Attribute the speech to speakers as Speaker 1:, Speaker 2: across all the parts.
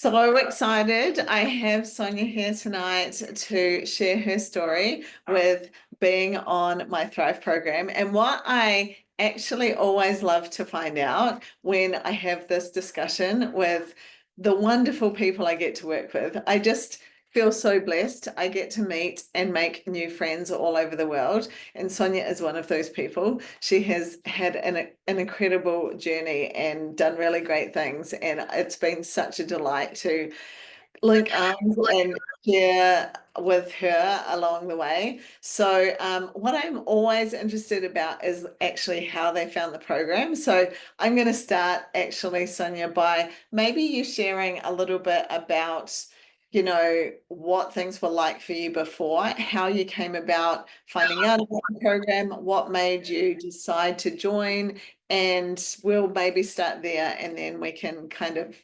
Speaker 1: So excited. I have Sonia here tonight to share her story with being on my Thrive program. And what I actually always love to find out when I have this discussion with the wonderful people I get to work with, I just feel so blessed. I get to meet and make new friends all over the world. And Sonia is one of those people. She has had an incredible journey and done really great things. And it's been such a delight to link arms and share with her along the way. So what I'm always interested about is actually how they found the program. So I'm going to start actually, Sonia, by maybe you sharing a little bit about what things were like for you before, how you came about finding out about the program, what made you decide to join, and we'll maybe start there and then we can kind of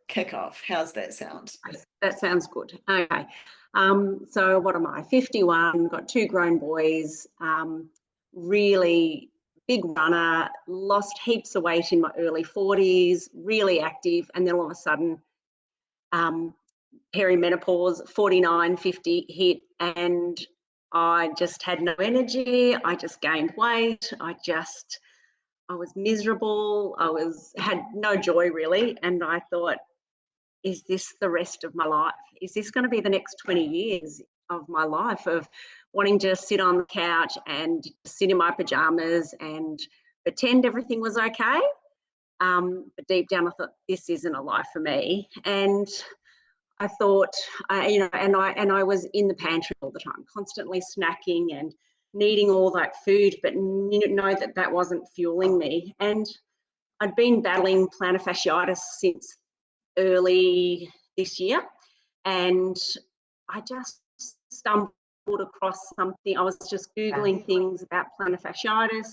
Speaker 1: kick off. How's that sound?
Speaker 2: That sounds good. Okay. So what am I? 51, got 2 grown boys, really big runner, lost heaps of weight in my early 40s, really active, and then all of a sudden perimenopause, 49, 50 hit, and I just had no energy. I just gained weight. I was miserable. had no joy really, and I thought, is this the rest of my life? Is this going to be the next 20 years of my life of wanting to sit on the couch and sit in my pajamas and pretend everything was okay? But deep down I thought, this isn't a life for me. And I thought, and I was in the pantry all the time, constantly snacking and needing all that food, but know that wasn't fueling me. And I'd been battling plantar fasciitis since early this year, and I just stumbled across something. I was just Googling things about plantar fasciitis,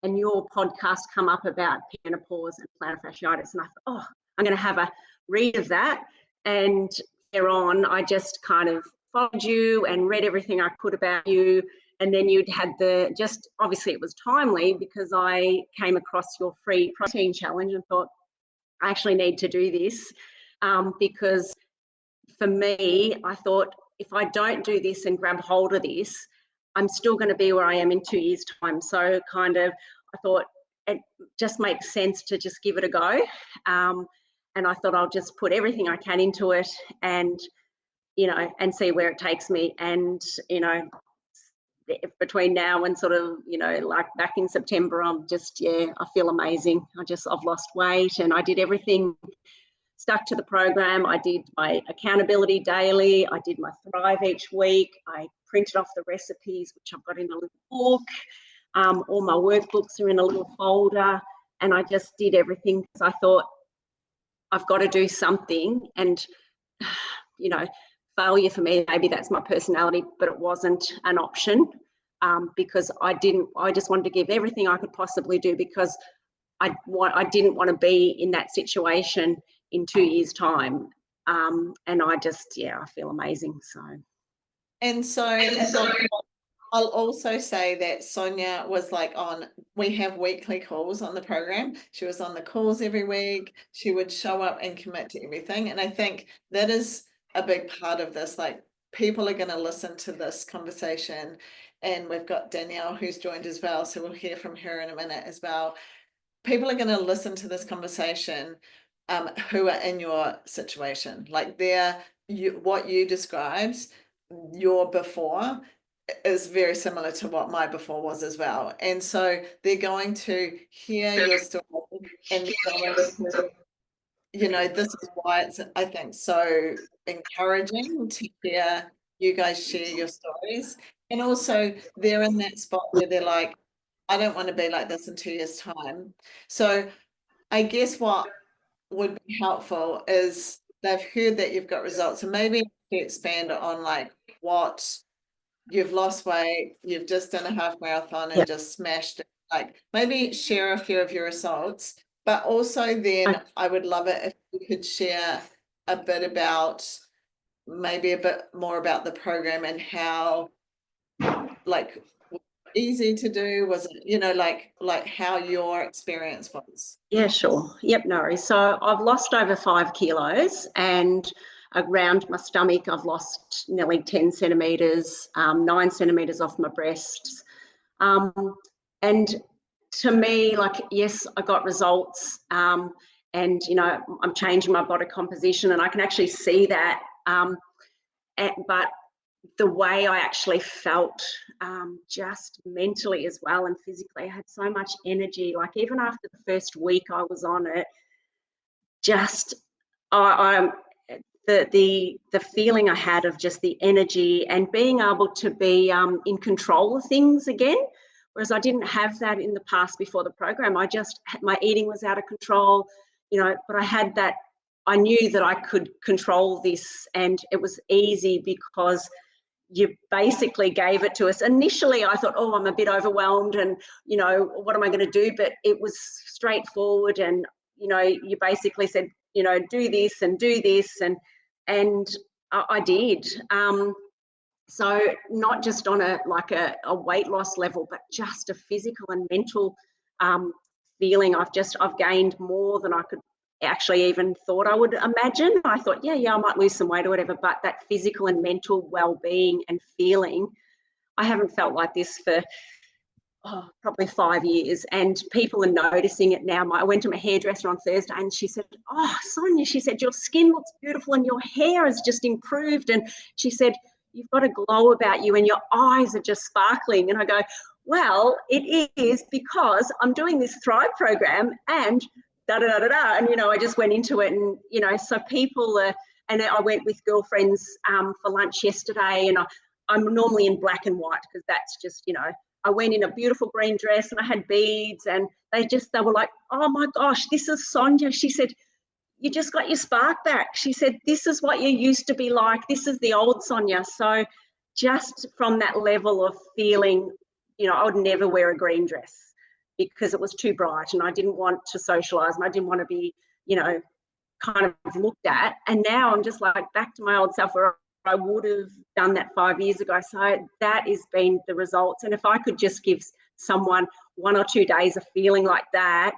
Speaker 2: and your podcast come up about menopause and plantar fasciitis, and I thought, oh, I'm going to have a read of that. And thereon, I just kind of followed you and read everything I could about you. And then you'd had obviously it was timely because I came across your free protein challenge and thought, I actually need to do this because for me, I thought, if I don't do this and grab hold of this, I'm still going to be where I am in 2 years' time. So I thought it just makes sense to just give it a go. And I thought I'll just put everything I can into it and see where it takes me. And, between now and like back in September, I feel amazing. I've lost weight and I did everything, stuck to the program. I did my accountability daily. I did my Thrive each week. I printed off the recipes, which I've got in a little book. All my workbooks are in a little folder, and I just did everything because I thought, I've got to do something. And, failure for me, maybe that's my personality, but it wasn't an option because I just wanted to give everything I could possibly do because I didn't want to be in that situation in 2 years' time. And I feel amazing.
Speaker 1: So I'll also say that Sonia was we have weekly calls on the program. She was on the calls every week. She would show up and commit to everything. And I think that is a big part of this. Like, people are going to listen to this conversation, and we've got Danielle who's joined as well. So we'll hear from her in a minute as well. People are going to listen to this conversation who are in your situation. Like what you described, your before is very similar to what my before was as well. And so they're going to hear your story and this is why it's, I think, so encouraging to hear you guys share your stories. And also they're in that spot where they're like, I don't want to be like this in 2 years' time. So I guess what would be helpful is they've heard that you've got results, and maybe expand on what you've lost weight, you've just done a half marathon and just smashed it. Like, maybe share a few of your results, but also then I would love it if you could share a bit about, maybe a bit more about the program and how, easy to do? Was it, you know, like how your experience was?
Speaker 2: Yeah, sure. Yep, no worries. So I've lost over 5 kilos, and around my stomach, I've lost nearly 10 centimeters, 9 centimeters off my breasts. Um, and to me, like, yes, I got results, and, you know, I'm changing my body composition and I can actually see that. But the way I actually felt, just mentally as well and physically, I had so much energy. Like, even after the first week I was on it, just I the feeling I had of just the energy and being able to be in control of things again, whereas I didn't have that in the past before the program. I just, my eating was out of control, you know, but I had that. I knew that I could control this, and it was easy because you basically gave it to us. Initially, I thought, oh, I'm a bit overwhelmed, and, you know, what am I going to do? But it was straightforward, and, you know, you basically said, you know, do this and do this, and I did. So not just on a like a weight loss level, but just a physical and mental feeling. I've gained more than I could actually even thought I would imagine. I thought, yeah, I might lose some weight or whatever, but that physical and mental well-being and feeling, I haven't felt like this for probably 5 years, and people are noticing it now. I went to my hairdresser on Thursday and she said, oh, Sonia, she said, your skin looks beautiful and your hair has just improved. And she said, you've got a glow about you and your eyes are just sparkling. And I go, well, it is because I'm doing this Thrive program and da da da da da. And, you know, I just went into it, and, you know, so people are, and I went with girlfriends for lunch yesterday, and I'm normally in black and white because that's just, you know, I went in a beautiful green dress and I had beads, and they were like, oh my gosh, this is Sonia. She said, you just got your spark back. She said, this is what you used to be like. This is the old Sonia. So just from that level of feeling, you know, I would never wear a green dress because it was too bright and I didn't want to socialize and I didn't want to be, you know, kind of looked at. And now I'm just like back to my old self where I would have done that 5 years ago. So that has been the results. And if I could just give someone 1 or 2 days of feeling like that,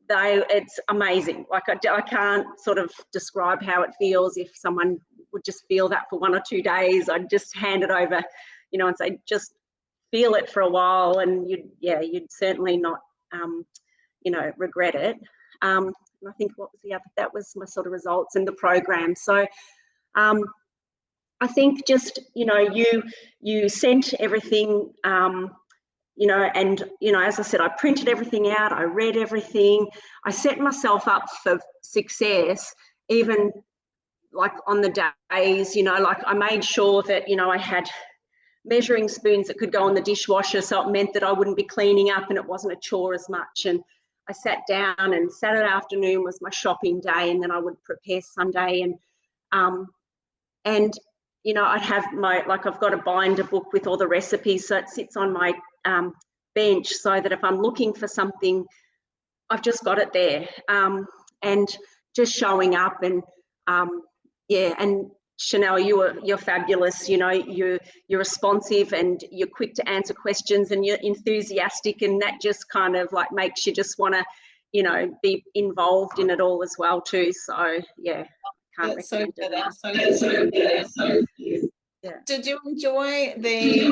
Speaker 2: it's amazing. Like I can't sort of describe how it feels. If someone would just feel that for 1 or 2 days, I'd just hand it over, you know, and say, just feel it for a while, and you'd certainly not, you know, regret it. And I think what was the other, that was my sort of results in the program. So I think just, you know, you sent everything, you know, and, you know, as I said, I printed everything out, I read everything, I set myself up for success, even like on the days, you know, like I made sure that, you know, I had measuring spoons that could go in the dishwasher, so it meant that I wouldn't be cleaning up and it wasn't a chore as much. And I sat down, and Saturday afternoon was my shopping day, and then I would prepare Sunday, um, and you know, I'd have my, like, I've got a binder book with all the recipes, so it sits on my bench, so that if I'm looking for something, I've just got it there. And just showing up, and yeah, and Chanel, you're fabulous. You know, you're responsive and you're quick to answer questions and you're enthusiastic, and that just kind of like makes you just want to, you know, be involved in it all as well too. So yeah, can't
Speaker 1: That's so
Speaker 2: recommend
Speaker 1: good.
Speaker 2: it
Speaker 1: I'm so good.
Speaker 2: Yeah.
Speaker 1: Did you enjoy the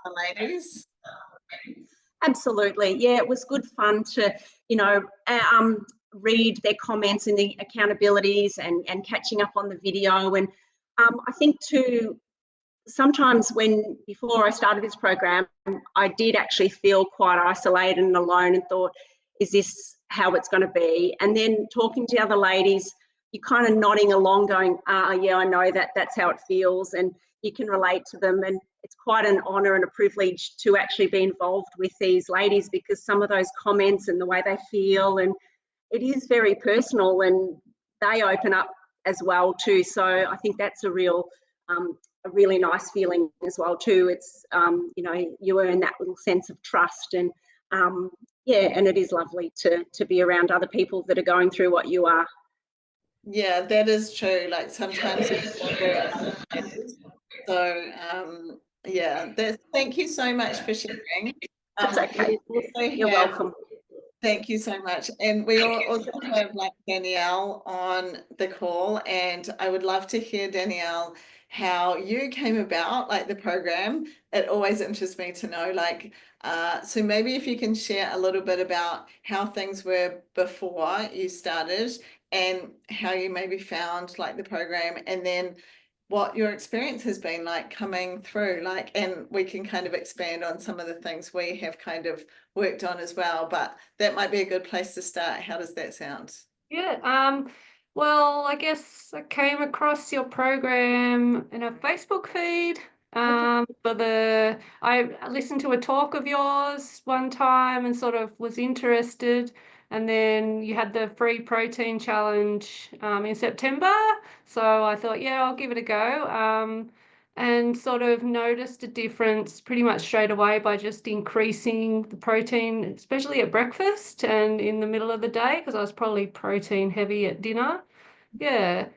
Speaker 1: other ladies?
Speaker 2: Absolutely. Yeah, it was good fun to, you know, read their comments and the accountabilities, and catching up on the video. And I think too, sometimes before I started this program, I did actually feel quite isolated and alone and thought, is this how it's going to be? And then talking to the other ladies, you're kind of nodding along going, yeah, I know that's how it feels, and you can relate to them. And it's quite an honour and a privilege to actually be involved with these ladies, because some of those comments and the way they feel, and it is very personal, and they open up as well too. So I think that's a really nice feeling as well too. It's, you know, you earn that little sense of trust, and yeah, and it is lovely to be around other people that are going through what you are.
Speaker 1: Yeah, that is true. Like sometimes people are very understanding. So Yeah, thank you so much for sharing.
Speaker 2: That's okay.
Speaker 1: We also
Speaker 2: You're
Speaker 1: have
Speaker 2: welcome.
Speaker 1: Thank you so much. And we also have like Danielle on the call, and I would love to hear, Danielle, how you came about like the program. It always interests me to know, like, so maybe if you can share a little bit about how things were before you started and how you maybe found like the program, and then what your experience has been like coming through, like, and we can kind of expand on some of the things we have kind of worked on as well, but that might be a good place to start. How does that sound?
Speaker 3: Yeah, well, I guess I came across your program in a Facebook feed.
Speaker 1: Okay.
Speaker 3: I listened to a talk of yours one time and sort of was interested. And then you had the free protein challenge in September. So I thought, yeah, I'll give it a go. And sort of noticed a difference pretty much straight away by just increasing the protein, especially at breakfast and in the middle of the day, because I was probably protein heavy at dinner. Yeah.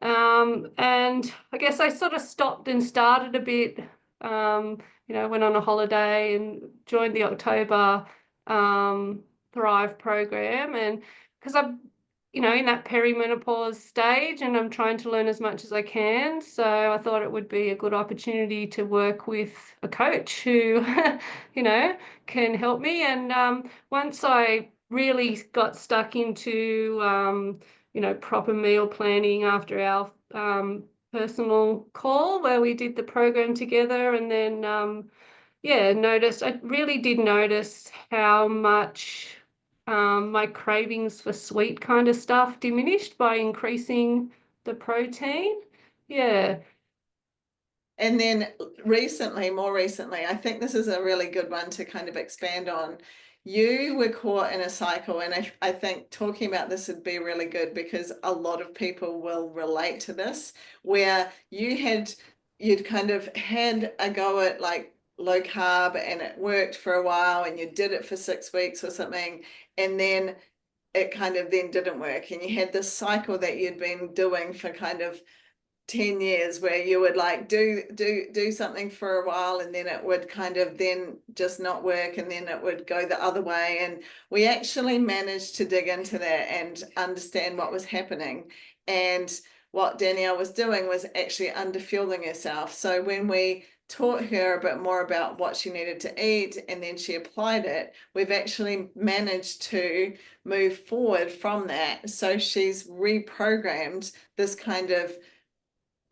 Speaker 3: And I guess I sort of stopped and started a bit, um, went on a holiday and joined the October Thrive program. And because I'm in that perimenopause stage and I'm trying to learn as much as I can. So I thought it would be a good opportunity to work with a coach who, can help me. And once I really got stuck into, proper meal planning after our personal call where we did the program together, and then, I really did notice how much my cravings for sweet kind of stuff diminished by increasing the protein. Yeah.
Speaker 1: And then more recently, I think this is a really good one to kind of expand on. You were caught in a cycle, and I think talking about this would be really good because a lot of people will relate to this, where you'd kind of had a go at like low carb and it worked for a while and you did it for 6 weeks or something, and then it kind of then didn't work, and you had this cycle that you'd been doing for kind of 10 years where you would like do something for a while and then it would kind of then just not work and then it would go the other way. And we actually managed to dig into that and understand what was happening. And what Danielle was doing was actually underfueling herself. So when we taught her a bit more about what she needed to eat and then she applied it, we've actually managed to move forward from that. So she's reprogrammed this kind of,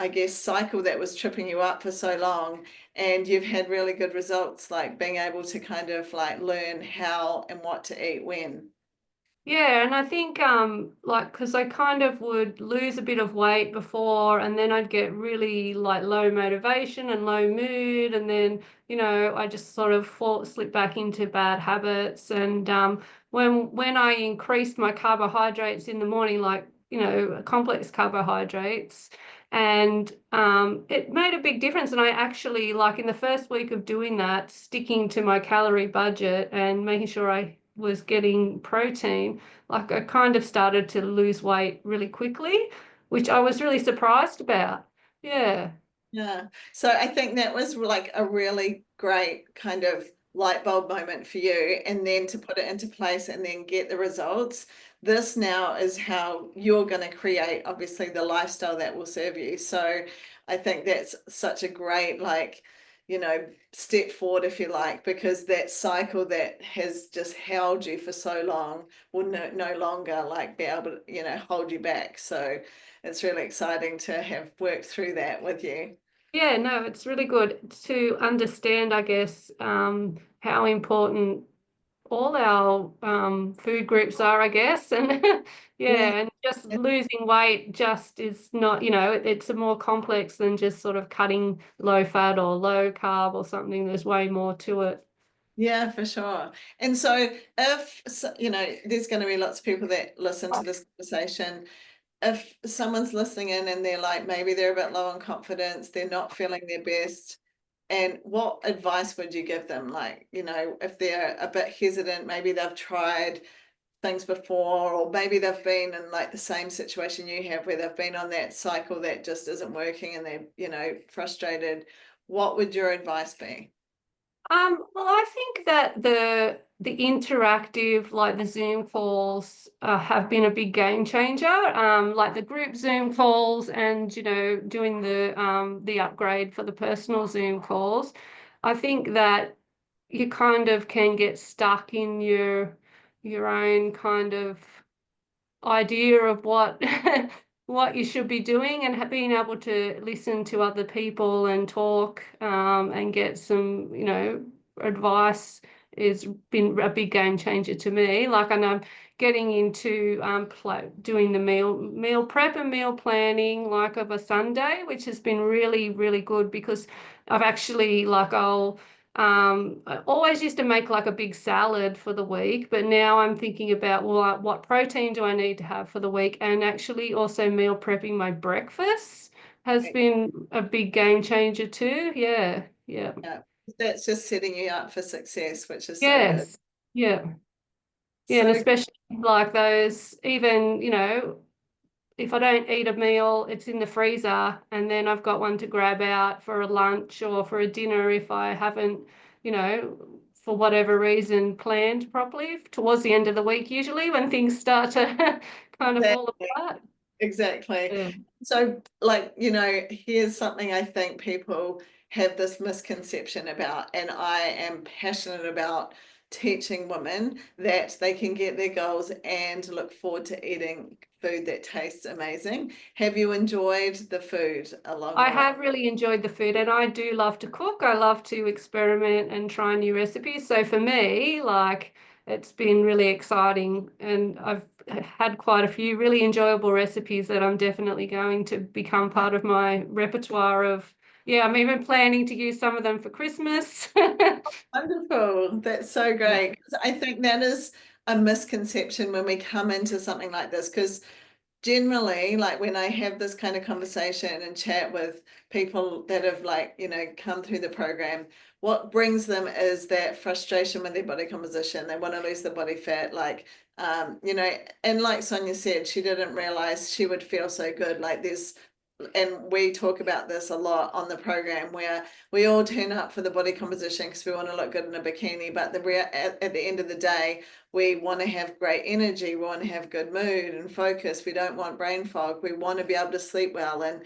Speaker 1: I guess, cycle that was tripping you up for so long, and you've had really good results, like being able to kind of like learn how and what to eat when.
Speaker 3: Yeah, and I think because I kind of would lose a bit of weight before and then I'd get really like low motivation and low mood, and then I just sort of slip back into bad habits. And when I increased my carbohydrates in the morning, like complex carbohydrates, and it made a big difference. And I actually, like, in the first week of doing that, sticking to my calorie budget and making sure I was getting protein, like I kind of started to lose weight really quickly, which I was really surprised about. Yeah.
Speaker 1: Yeah. So I think that was like a really great kind of light bulb moment for you. And then to put it into place and then get the results. This now is how you're going to create, obviously, the lifestyle that will serve you. So I think that's such a great, like, step forward, if you like, because that cycle that has just held you for so long will no longer like be able to, hold you back. So it's really exciting to have worked through that with you.
Speaker 3: Yeah, no, it's really good to understand, I guess, how important all our food groups are, I guess. And
Speaker 1: Yeah.
Speaker 3: yeah, and just losing weight just is not, it's a more complex than just sort of cutting low fat or low carb or something. There's way more to it.
Speaker 1: Yeah, for sure. And so if, there's going to be lots of people that listen to this conversation. If someone's listening in and they're like, maybe they're a bit low on confidence, they're not feeling their best, and what advice would you give them? Like, if they're a bit hesitant, maybe they've tried things before, or maybe they've been in like the same situation you have where they've been on that cycle that just isn't working and they're, frustrated. what would your advice be?
Speaker 3: Well, I think that the interactive, like the Zoom calls, have been a big game changer. Like the group Zoom calls, and doing the upgrade for the personal Zoom calls. I think that you kind of can get stuck in your own kind of idea of what what you should be doing, and being able to listen to other people and talk, and get some advice has been a big game changer to me. Like I know getting into doing the meal prep and meal planning like of a Sunday, which has been really, really good, because I've actually I always used to make like a big salad for the week, but now I'm thinking about, well, what protein do I need to have for the week? And actually also meal prepping my breakfast has been a big game changer too. Yeah, yeah.
Speaker 1: Yeah, that's just setting you up for success, which is so good.
Speaker 3: Yes, yeah. Yeah, and
Speaker 1: So
Speaker 3: especially like those, even, if I don't eat a meal, it's in the freezer, and then I've got one to grab out for a lunch or for a dinner if I haven't, for whatever reason, planned properly towards the end of the week, usually when things start to kind of fall apart.
Speaker 1: exactly.
Speaker 3: Yeah.
Speaker 1: So, like, here's something I think people have this misconception about, and I am passionate about teaching women that they can get their goals and look forward to eating food that tastes amazing. Have you enjoyed the food along
Speaker 3: I
Speaker 1: the way?
Speaker 3: have really enjoyed the food, and I do love to cook. I love to experiment and try new recipes. So for me, like, it's been really exciting, and I've had quite a few really enjoyable recipes that I'm definitely going to become part of my repertoire of, yeah, I'm even planning to use some of them for Christmas.
Speaker 1: Wonderful. That's so
Speaker 3: Yeah.
Speaker 1: great. 'Cause I think that is a misconception when we come into something like this, because generally, like when I have this kind of conversation and chat with people that have come through the program, what brings them is that frustration with their body composition. They want to lose the body fat, and like Sonia said, she didn't realize she would feel so good. Like and we talk about this a lot on the program, where we all turn up for the body composition because we want to look good in a bikini, but at the end of the day, we want to have great energy, we want to have good mood and focus, we don't want brain fog, we want to be able to sleep well, and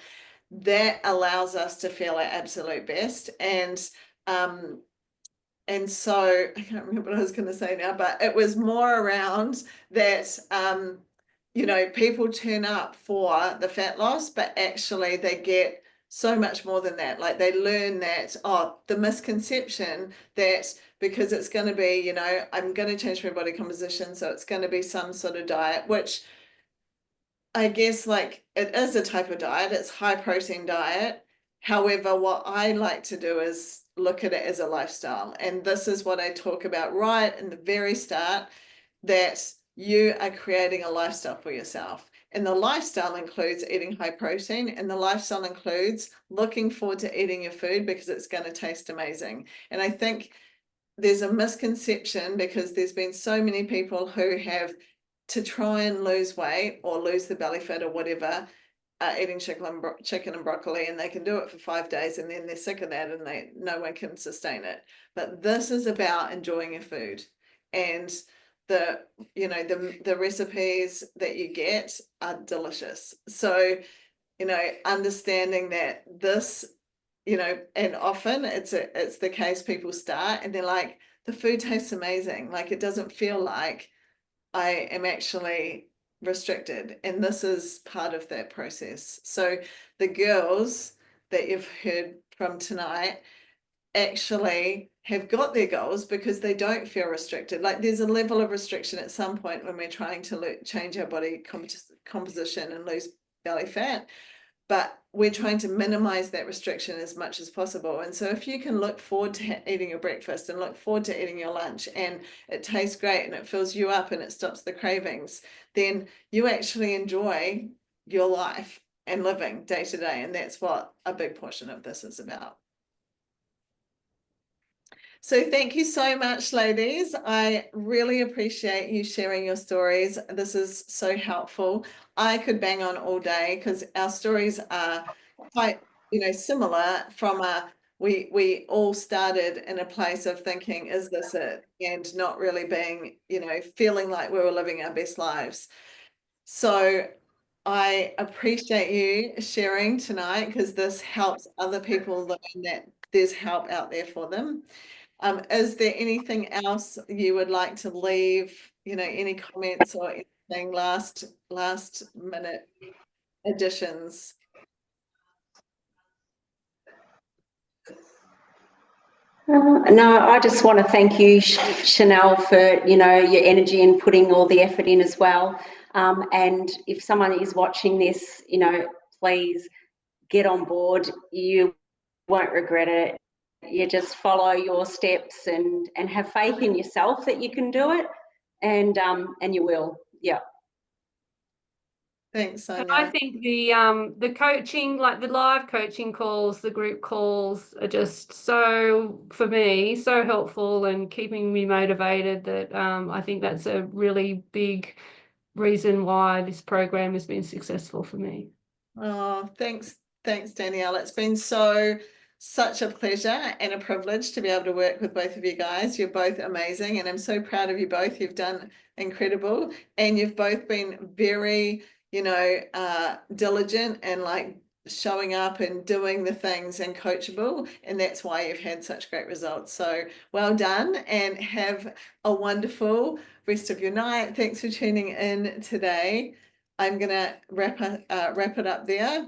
Speaker 1: that allows us to feel our absolute best. And so I can't remember what I was going to say now, but it was more around that people turn up for the fat loss, but actually they get so much more than that. Like they learn that, the misconception that because it's going to be, I'm going to change my body composition, so it's going to be some sort of diet, which I guess like it is a type of diet, it's high protein diet. However, what I like to do is look at it as a lifestyle. And this is what I talk about right in the very start, that you are creating a lifestyle for yourself. And the lifestyle includes eating high protein, and the lifestyle includes looking forward to eating your food because it's going to taste amazing. And I think there's a misconception because there's been so many people who have, to try and lose weight or lose the belly fat or whatever, eating chicken and broccoli, and they can do it for 5 days and then they're sick of that and no one can sustain it. But this is about enjoying your food, and the recipes that you get are delicious. So understanding that this, and often it's the case, people start and they're like, the food tastes amazing, like it doesn't feel like I am actually restricted, and this is part of that process. So the girls that you've heard from tonight actually have got their goals because they don't feel restricted. Like there's a level of restriction at some point when we're trying to change our body composition and lose belly fat, but we're trying to minimize that restriction as much as possible. And so if you can look forward to eating your breakfast and look forward to eating your lunch, and it tastes great and it fills you up and it stops the cravings, then you actually enjoy your life and living day to day. And that's what a big portion of this is about. So thank you so much, ladies. I really appreciate you sharing your stories. This is so helpful. I could bang on all day because our stories are quite, similar from a we all started in a place of thinking, is this it? And not really being, feeling like we were living our best lives. So I appreciate you sharing tonight, because this helps other people learn that there's help out there for them. Is there anything else you would like to leave, any comments or anything, last minute additions?
Speaker 2: No, I just want to thank you, Chanel, for your energy and putting all the effort in as well. And if someone is watching this, please get on board. You won't regret it. You just follow your steps and have faith in yourself that you can do it, and you will. Yeah.
Speaker 1: Thanks,
Speaker 3: And I
Speaker 1: Sonia.
Speaker 3: think the coaching, like the live coaching calls, the group calls, are just so, for me, so helpful and keeping me motivated, that I think that's a really big reason why this program has been successful for me.
Speaker 1: Oh, thanks, Danielle. It's been such a pleasure and a privilege to be able to work with both of you guys. You're both amazing, and I'm so proud of you both. You've done incredible, and you've both been very, diligent and like showing up and doing the things and coachable, and that's why you've had such great results. So well done, and have a wonderful rest of your night. Thanks for tuning in today. I'm gonna wrap it up there.